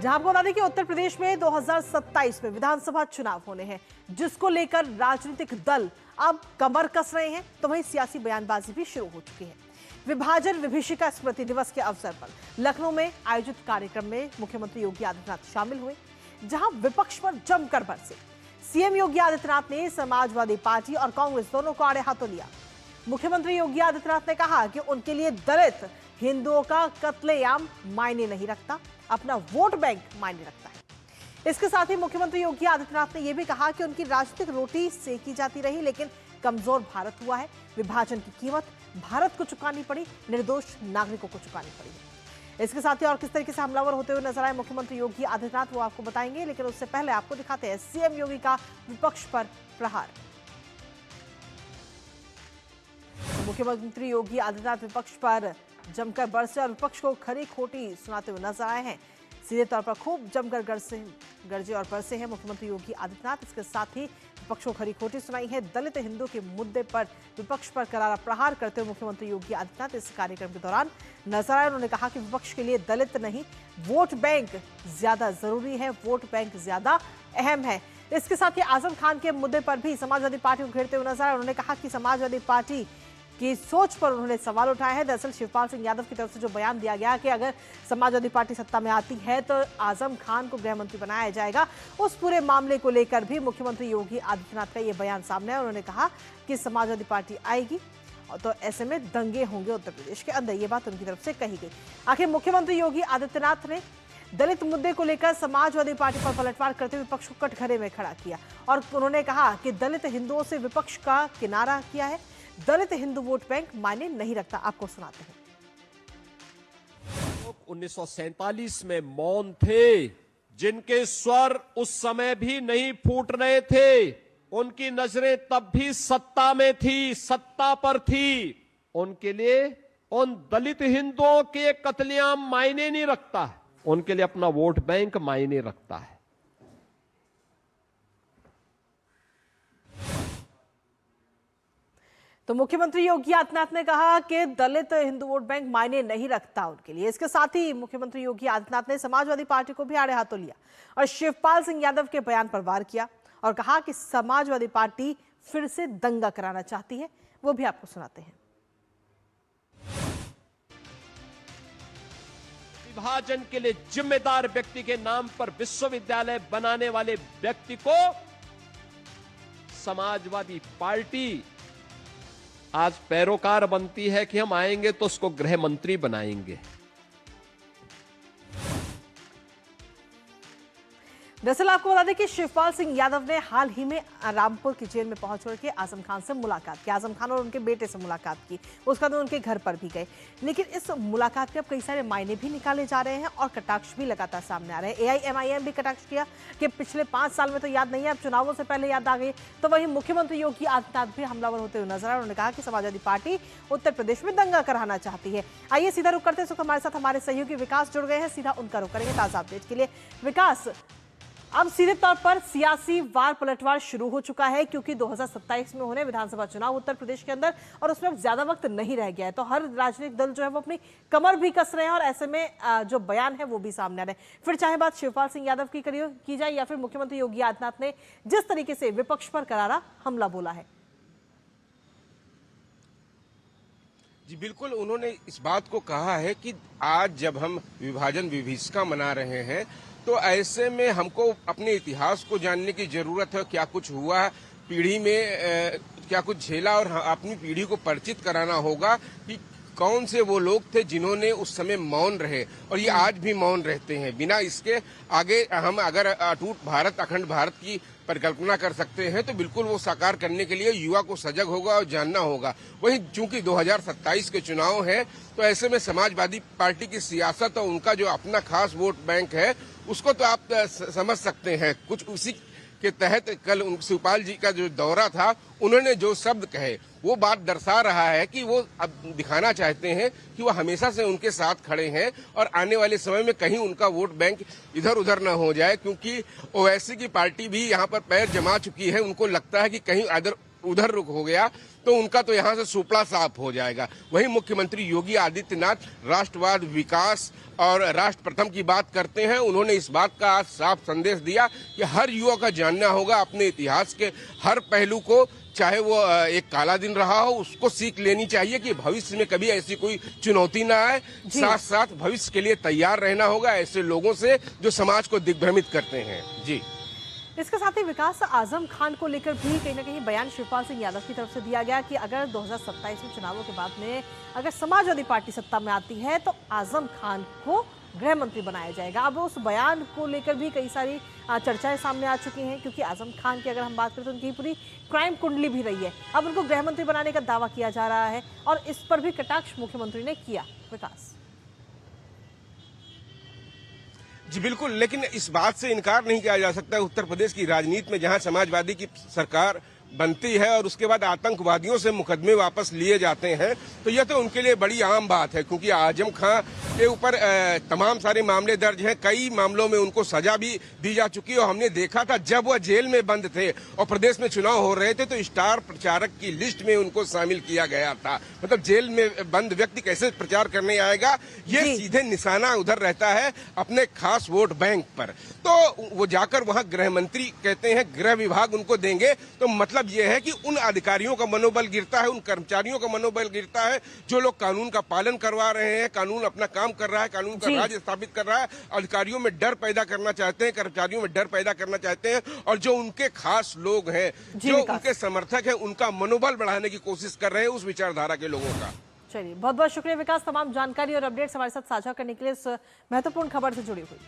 जहां आपको बता दें कि उत्तर प्रदेश में 2027 में विधानसभा चुनाव होने हैं, जिसको लेकर राजनीतिक दल अब कमर कस रहे हैं, तो वहीं सियासी बयानबाजी भी शुरू हो चुकी है। विभाजन विभीषिका स्मृति दिवस के अवसर पर लखनऊ में आयोजित कार्यक्रम में मुख्यमंत्री योगी आदित्यनाथ शामिल हुए, जहां विपक्ष पर जमकर बरसे। सीएम योगी आदित्यनाथ ने समाजवादी पार्टी और कांग्रेस दोनों को आड़े हाथों लिया। मुख्यमंत्री योगी आदित्यनाथ ने कहा कि उनके लिए दलित हिंदुओं का कत्लेआम मायने नहीं रखता, अपना वोट बैंक मायने रखता है। इसके साथ ही मुख्यमंत्री योगी आदित्यनाथ ने यह भी कहा कि उनकी राजनीतिक रोटी सेकी जाती रही, लेकिन कमजोर भारत हुआ है। विभाजन की कीमत भारत को चुकानी पड़ी, निर्दोष नागरिकों को चुकानी पड़ी। इसके साथ ही और किस तरीके से हमलावर होते हुए नजर आए मुख्यमंत्री योगी आदित्यनाथ, वो आपको बताएंगे, लेकिन उससे पहले आपको दिखाते हैं सीएम योगी का विपक्ष पर प्रहार। मुख्यमंत्री योगी आदित्यनाथ विपक्ष पर जमकर बरसे और विपक्ष को खरी खोटी सुनाते हुए नजर आए हैं। सीधे तौर पर खूब जमकर गरजे और बरसे हैं मुख्यमंत्री योगी आदित्यनाथ। इसके साथ ही विपक्ष को खरी खोटी सुनाई है। दलित हिंदू के मुद्दे पर विपक्ष पर करारा प्रहार करते हुए मुख्यमंत्री योगी आदित्यनाथ इस कार्यक्रम के दौरान नजर आए। उन्होंने कहा कि विपक्ष के लिए दलित नहीं, वोट बैंक ज्यादा जरूरी है, वोट बैंक ज्यादा अहम है। इसके साथ ही आजम खान के मुद्दे पर भी समाजवादी पार्टी को घेरते हुए नजर आए। उन्होंने कहा कि समाजवादी पार्टी की सोच पर उन्होंने सवाल उठाया है। दरअसल शिवपाल सिंह यादव की तरफ से जो बयान दिया गया कि अगर समाजवादी पार्टी सत्ता में आती है तो आजम खान को गृह मंत्री बनाया जाएगा, उस पूरे मामले को लेकर भी मुख्यमंत्री योगी आदित्यनाथ का ये बयान सामने है। उन्होंने कहा कि समाजवादी पार्टी आएगी तो ऐसे में दंगे होंगे उत्तर प्रदेश के अंदर, ये बात उनकी तरफ से कही गई। आखिर मुख्यमंत्री योगी आदित्यनाथ ने दलित मुद्दे को लेकर समाजवादी पार्टी पर पलटवार करते हुए विपक्ष को कटघरे में खड़ा किया और उन्होंने कहा कि दलित हिंदुओं से विपक्ष का किनारा किया है। दलित हिंदू वोट बैंक मायने नहीं रखता। आपको सुनाते हैं। 1947 में मौन थे, जिनके स्वर उस समय भी नहीं फूट रहे थे, उनकी नजरें तब भी सत्ता में थी, सत्ता पर थी, उनके लिए उन दलित हिंदुओं के कत्लेआम मायने नहीं रखता है, उनके लिए अपना वोट बैंक मायने रखता है। तो मुख्यमंत्री योगी आदित्यनाथ ने कहा कि दलित हिंदू वोट बैंक मायने नहीं रखता उनके लिए। इसके साथ ही मुख्यमंत्री योगी आदित्यनाथ ने समाजवादी पार्टी को भी आड़े हाथों लिया और शिवपाल सिंह यादव के बयान पर वार किया और कहा कि समाजवादी पार्टी फिर से दंगा कराना चाहती है। वो भी आपको सुनाते हैं। विभाजन के लिए जिम्मेदार व्यक्ति के नाम पर विश्वविद्यालय बनाने वाले व्यक्ति को समाजवादी पार्टी आज पैरोकार बनती है कि हम आएंगे तो उसको गृह मंत्री बनाएंगे। दरअसल आपको बता दें कि शिवपाल सिंह यादव ने हाल ही में रामपुर की जेल में पहुंच करके आजम खान से मुलाकात की, आजम खान और उनके बेटे से मुलाकात की, उसके बाद उनके घर पर भी गए। लेकिन इस मुलाकात के अब कई सारे मायने भी निकाले जा रहे हैं और कटाक्ष भी लगातार सामने आ रहे हैं। AIMIM भी कटाक्ष किया कि पिछले 5 साल में तो याद नहीं है, अब चुनावों से पहले याद आ गई। तो वहीं मुख्यमंत्री योगी आदित्यनाथ भी हमलावर होते हुए नजर आए। उन्होंने कहा कि समाजवादी पार्टी उत्तर प्रदेश में दंगा कराना चाहती है। आइए सीधा रुक करते हैं। हमारे साथ हमारे सहयोगी विकास जुड़ गए हैं, सीधा उनका रुख करेंगे ताजा अपडेट के लिए। विकास, अब सीधे तौर पर सियासी वार पलटवार शुरू हो चुका है क्योंकि 2027 में होने विधानसभा चुनाव उत्तर प्रदेश के अंदर और उसमें अब ज्यादा वक्त नहीं रह गया है। तो हर राजनीतिक दल जो है वो अपनी कमर भी कस रहे हैं और ऐसे में जो बयान है वो भी सामने आ रहे हैं। फिर चाहे बात शिवपाल सिंह यादव की जाए या फिर मुख्यमंत्री योगी आदित्यनाथ ने जिस तरीके से विपक्ष पर करारा हमला बोला है। जी बिल्कुल, उन्होंने इस बात को कहा है कि आज जब हम विभाजन विभीषिका मना रहे हैं तो ऐसे में हमको अपने इतिहास को जानने की जरूरत है, क्या कुछ हुआ पीढ़ी में, क्या कुछ झेला, और अपनी पीढ़ी को परिचित कराना होगा कि कौन से वो लोग थे जिन्होंने उस समय मौन रहे और ये आज भी मौन रहते हैं। बिना इसके आगे हम अगर अटूट भारत, अखंड भारत की परिकल्पना कर सकते हैं तो बिल्कुल वो साकार करने के लिए युवा को सजग होगा और जानना होगा। वहीं चूंकि 2027 के चुनाव है तो ऐसे में समाजवादी पार्टी की सियासत और उनका जो अपना खास वोट बैंक है उसको तो आप समझ सकते हैं। कुछ उसी के तहत कल शिवपाल जी का जो दौरा था, उन्होंने जो शब्द कहे वो बात दर्शा रहा है कि वो अब दिखाना चाहते हैं कि वो हमेशा से उनके साथ खड़े हैं और आने वाले समय में कहीं उनका वोट बैंक इधर उधर न हो जाए, क्योंकि ओवैसी की पार्टी भी यहाँ पर पैर जमा चुकी है। उनको लगता है कि कहीं अगर उधर रुख हो गया तो उनका तो यहाँ से सुपड़ा साफ हो जाएगा। वहीं मुख्यमंत्री योगी आदित्यनाथ राष्ट्रवाद, विकास और राष्ट्र प्रथम की बात करते हैं। उन्होंने इस बात का आज साफ संदेश दिया कि हर युवा का जानना होगा अपने इतिहास के हर पहलू को, चाहे वो एक काला दिन रहा हो, उसको सीख लेनी चाहिए कि भविष्य में कभी ऐसी कोई चुनौती ना आए। साथ साथ भविष्य के लिए तैयार रहना होगा ऐसे लोगों से जो समाज को दिग्भ्रमित करते हैं। जी, इसके साथ ही विकास आजम खान को लेकर भी कहीं ना कहीं बयान शिवपाल सिंह यादव की तरफ से दिया गया कि अगर 2027 में चुनावों के बाद में अगर समाजवादी पार्टी सत्ता में आती है तो आजम खान को गृह मंत्री बनाया जाएगा। अब उस बयान को लेकर भी कई सारी चर्चाएं सामने आ चुकी हैं, क्योंकि आजम खान की अगर हम बात करें तो उनकी पूरी क्राइम कुंडली भी रही है। अब उनको गृह मंत्री बनाने का दावा किया जा रहा है और इस पर भी कटाक्ष मुख्यमंत्री ने किया। विकास जी बिल्कुल, लेकिन इस बात से इनकार नहीं किया जा सकता उत्तर प्रदेश की राजनीति में जहां समाजवादी की सरकार बनती है और उसके बाद आतंकवादियों से मुकदमे वापस लिए जाते हैं, तो यह तो उनके लिए बड़ी आम बात है, क्योंकि आजम खां के ऊपर तमाम सारे मामले दर्ज हैं। कई मामलों में उनको सजा भी दी जा चुकी है और हमने देखा था जब वह जेल में बंद थे और प्रदेश में चुनाव हो रहे थे तो स्टार प्रचारक की लिस्ट में उनको शामिल किया गया था। मतलब जेल में बंद व्यक्ति कैसे प्रचार करने आएगा, ये सीधे निशाना उधर रहता है अपने खास वोट बैंक पर। तो वो जाकर वहां गृह मंत्री कहते हैं गृह विभाग उनको देंगे, तो मतलब यह है कि उन अधिकारियों का मनोबल गिरता है, उन कर्मचारियों का मनोबल गिरता है जो लोग कानून का पालन करवा रहे हैं, कानून अपना काम कर रहा है, कानून का राज स्थापित कर रहा है। अधिकारियों में डर पैदा करना चाहते हैं, कर्मचारियों में डर पैदा करना चाहते हैं और जो उनके खास लोग हैं, जो उनके समर्थक हैं, उनका मनोबल बढ़ाने की कोशिश कर रहे हैं उस विचारधारा के लोगों का। चलिए, बहुत बहुत शुक्रिया विकास, तमाम जानकारी और अपडेट्स हमारे साथ साझा करने के लिए, इस महत्वपूर्ण खबर से जुड़ी हुई।